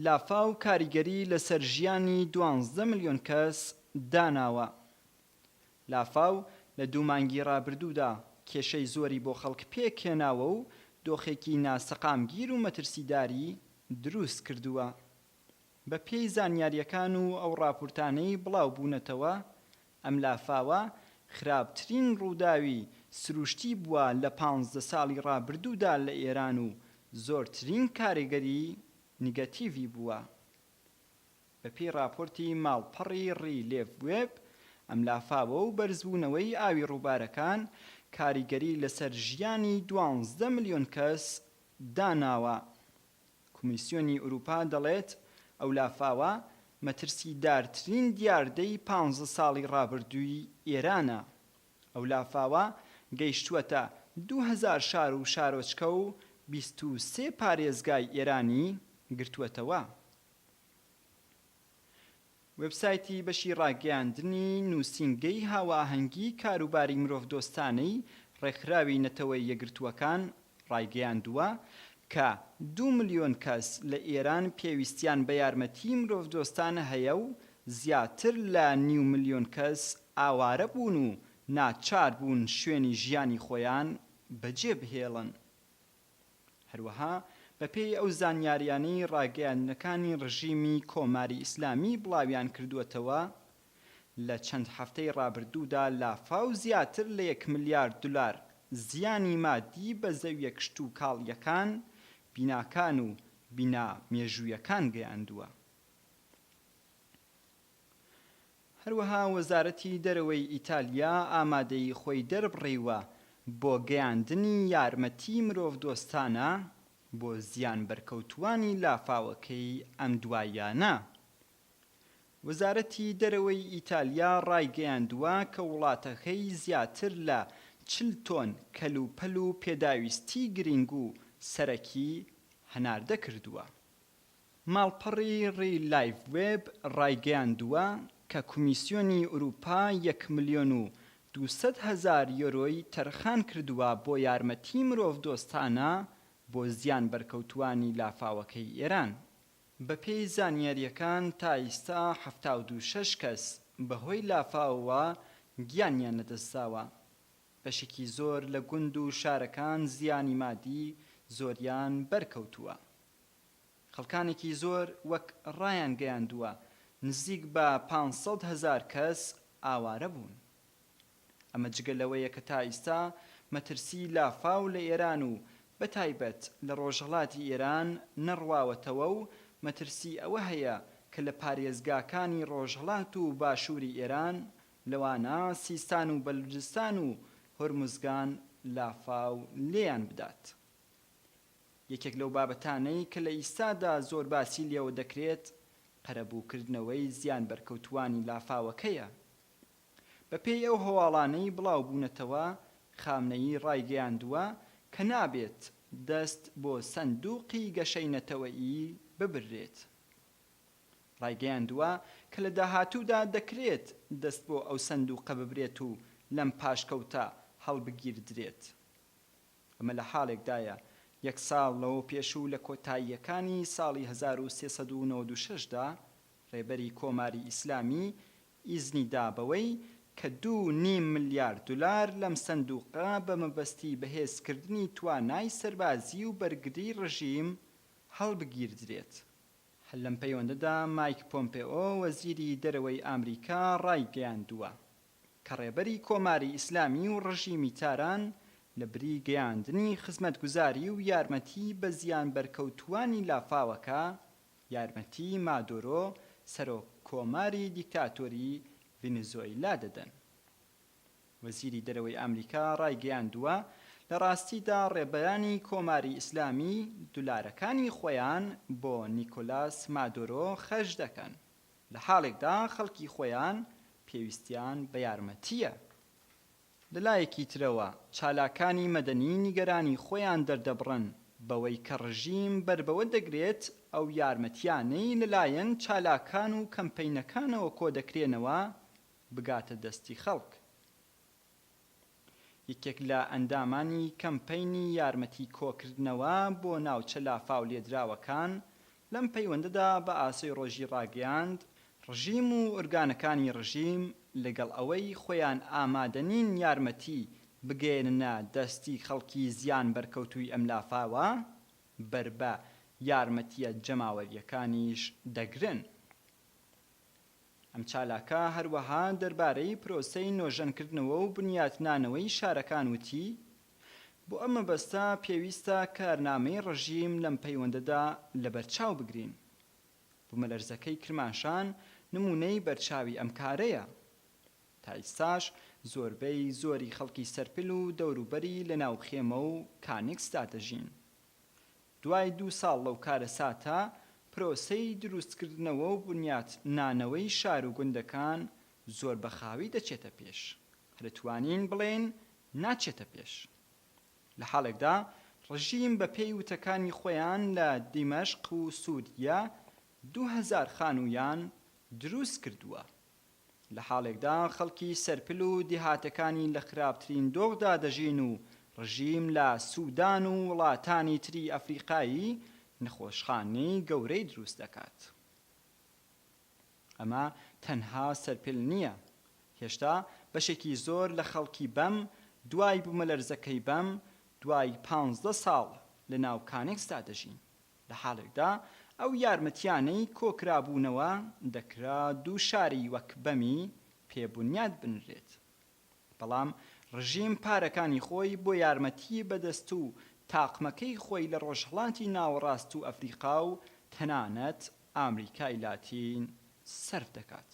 لافاو کاریگەری لەسەر ژیانی 12 ملیۆن کەس داناوە. لافاو لە دوو مانگی ڕابردوودا کێشەی زۆری بۆ خەڵک پێکهێناوە و دۆخێکی ناسەقامگیر و مەترسیداری دروست کردووە. بە پێی زانیاریەکان و ئەو ڕاپۆرتانەی بڵاو بوونەتەوە، ئەم لافاوە خراپترین ڕووداوی سروشتی بووە لە 15 ساڵی ڕابردوودا لە ئێران و زۆرترین کاریگەری نیگەتیڤی بووە. بە پێی راپۆرتی ماڵپەڕی ڕیلێڤوێب، ئەم لافاوە و بەرزبوونەوەی ئاوی ڕووبارەکان کاریگەری لەسەر ژیانی 12 ملیۆن کەس داناوە. کۆمیسیۆنی ئوروپا دەڵێت ئەو لافاوە مەترسیدارترین دیاردەی 15 ساڵی ڕابردووی ئێرانە. ئەو لافاوە گەیشتووەتە 2000 شار و شارۆچکە و 23 پارێزگای ئێرانی گرتووەتەوە. وێبسایتی بەشی ڕاگەیاندنی نووسینگەی هاوئاهەنگی کاروباری مرۆڤدۆستانەی ڕێکخراوی نەتەوەی یەکگرتووەکان ڕایگەیاندووە کە 2 ملیۆن کەس لە ئێران پێویستیان بە یارمەتی مرۆڤدۆستانە هەیە و زیاتر لە 9 ملیۆن کەس ئاوارە بوون و ناچار بوون شوێنی ژیانی خۆیان بەجێبهێڵن. هەروەها بەپێی ئەو زانیاریانەی ڕاگەیاندنەکانی ڕژیمی کۆماری ئیسلامی بڵاویان کردووەتەوە، لە چەند هەفتەی ڕابردوودا لافاو زیاتر لە 1 ملیارد دلار زیانی مادی بە زەویە کشت و کاڵیەکان، بیناکان و بینا مێژوویەکان گەیاندووە. هەروەها وەزارەتی دەرەوەی ئیتالیا ئامادەی خۆی دەربڕیوە بۆ گەیاندنی یارمەتی مرۆڤدۆستانە بۆ زیان بەرکەوتوانی لافاوەکەی ئەم دواییانە. وەزارەتی دەرەوەی ئیتالیا ڕایگەیاندووە کە وڵاتەکەی زیاتر لە 40 تۆن کەلوپەل و پێداویستی گرنگ و سەرەکی هەناردە کردووە. ماڵپەڕی ڕیلایڤوێب ڕایگەیاندووە کە کۆمیسیۆنی ئوروپا 1 ملیۆن و 200 هەزار یۆرۆی تەرخان کردووە بۆ یارمەتی مرۆڤدۆستانە بۆ زیان بەرکەوتوانی لافاوەکەی ئێران. بە پێی زانیاریەکان تا ئێستا 76 کەس بەهۆی لافاوەوە گیانیان لەدەستداوە. بەشێکی زۆر لە گوند و شارەکان زیانی مادی زۆریان بەرکەوتووە. خەڵکانێکی زۆر وەک ڕایان گەیاندووە نزیک بە 500 هەزار کەس ئاوارە بوون. ئەمە جگە لەوەیە کە تا ئێستا مەترسی لافاو لە ئێران و بەتایبەت لە ڕۆژهەڵاتی ئێران نەڕواوەتەوە و مەترسی ئەوە هەیە کە لە پارێزگاکانی ڕۆژهەڵات و باشووری ئێران لەوانە سیستان و بەلوچستان و هۆرموزگان لافاو لێیان بدات. یەکێک لەو بابەتانەی کە لە ئیستادا زۆر باسی لێوە دەکرێت قەرەبووکردنەوەی زیان بەرکەوتوانی لافاوەکەیە. بەپێی ئەو هەواڵانەی بڵاو بوونەتەوە، خامنەیی ڕایگەیاندووە کە نابێت دەست بۆ سندووقی گەشەی نەتەوەیی ببرێت. ڕایگەیاندووە کە لە داهاتوودا دەکرێت دەست بۆ ئەو سندووقە ببرێت و لەم پاشکەوتە هەڵبگیردرێت. ئەمە لە حاڵێکدایە 1 ساڵ لەوە پێشوو لە کۆتاییەکانی ساڵی 1396دا ڕێبەری کۆماری ئیسلامی ئیزنی دابەوەی کە 2.5 ملیارد دلار لەم سندووقە بە مەبەستی بەهێزکردنی توانای سەربازی و بەرگری ڕژیم هەڵبگیردرێت. لەم پەیوەندەدا مایک پۆمپێۆ وەزیری دەرەوەی ئامریکا ڕایگەیاندووە کە ڕێبەری کۆماری ئیسلامی و ڕژیمی تاران لە بری گەیاندنی خزمەتگوزاری و یارمەتی بە زیان بەرکەوتوانی لافاوەکە یارمەتی مادۆرۆ سەرۆککۆماری دیکتاتۆری ڤینزوێلا دەدەن. وەزیری دەرەوەی ئامریکا ڕایگەیاندووە لە ڕاستیدا ڕێبەرانی کۆماری ئیسلامی دولارەکانی خۆیان بۆ نیکۆلاس مادۆرۆ خەرج دەکەن، لە حاڵێکدا خەڵکی خۆیان پێویستیان بە یارمەتیە. لەلایەکی ترەوە چالاکانی مەدەنی نیگەرانی خۆیان دەردەبڕن بەوەی کە ڕژیم بربەوە دەگرێت ئەو یارمەتیانەی لەلایەن چالاکان و کەمپەینەکانەوە کۆ دەکرێنەوە بگاتە دەستی خەڵک. یەکێک لە ئەندامانی کەمپەینی یارمەتی کۆکردنەوە بۆ ناوچە لافاو لێدراوەکان لەم پەیوەندەدا بە ئاسۆی ڕۆژی ڕاگەیاند ڕژیم و ئۆرگانەکانی ڕژیم لەگەڵ ئەوەی خۆیان ئامادەنین یارمەتی بگێننە دەستی خەڵکی زیان بەرکەوتووی ئەم لافاوە بەربە یارمەتیە جەماوەریەکانیش دەگرن. ئەم چالاکە هەروەها دەربارەی پرۆسەی نۆژەنکردنەوە و بنیاتنانەوەی شارەکان وتی بۆ ئەم مەبەستە پێویستە کارنامەی ڕژیم لەم پەیوەندەدا لەبەرچاو بگرین. بوومەلەرزەکەی کرماشان نمونەی بەرچاوی ئەم کارەیە. تا ئێستاش زۆربەی زۆری خەڵکی سەرپل و دەوروبەری لە ناو خێمە و کانێکسدا دەژین. دوای 2 ساڵ لەو کارە ساتە پرۆسەی دروستکردنەوە و بنیاتنانەوەی شار و گوندەکان زۆر بەخاوی دەچێتە پێش. دەتوانین بڵێن ناچێتە پێش. لە حاڵێکدا ڕژیم بە پێی وتەکانی خۆیان لە دیمەشق و سووریا 2000 خانوویان دروست کردووە. لە حاڵێکدا خەڵکی سەرپل و دیهاتەکانی لە خراپترین دۆخدا دەژین و ڕژیم لە سوودان و وڵاتانی تری ئەفریقایی نەخۆشخانەی گەورەی دروست دەکات. ئەمە تەنها سەرپل نییە. هێشتا بەشێکی زۆر لە خەڵکی بەم دوای بوومەلەرزەکەی بەم دوای 15 ساڵ لە ناو کانێکسدا دەژین. لە حاڵێکدا ئەو یارمەتیانەی کۆکرابوونەوە دەکرا 2 شاری وەک بەمی پێبوونیات بنرێت. بەڵام ڕژیم پارەکانی خۆی بۆ یارمەتی بەدەست و تاقمەکەی خۆی لە ڕۆژهەڵاتی ناوەڕاست و ئەفریقا و تەنانەت ئامریکای لاتین سەرف دەکات.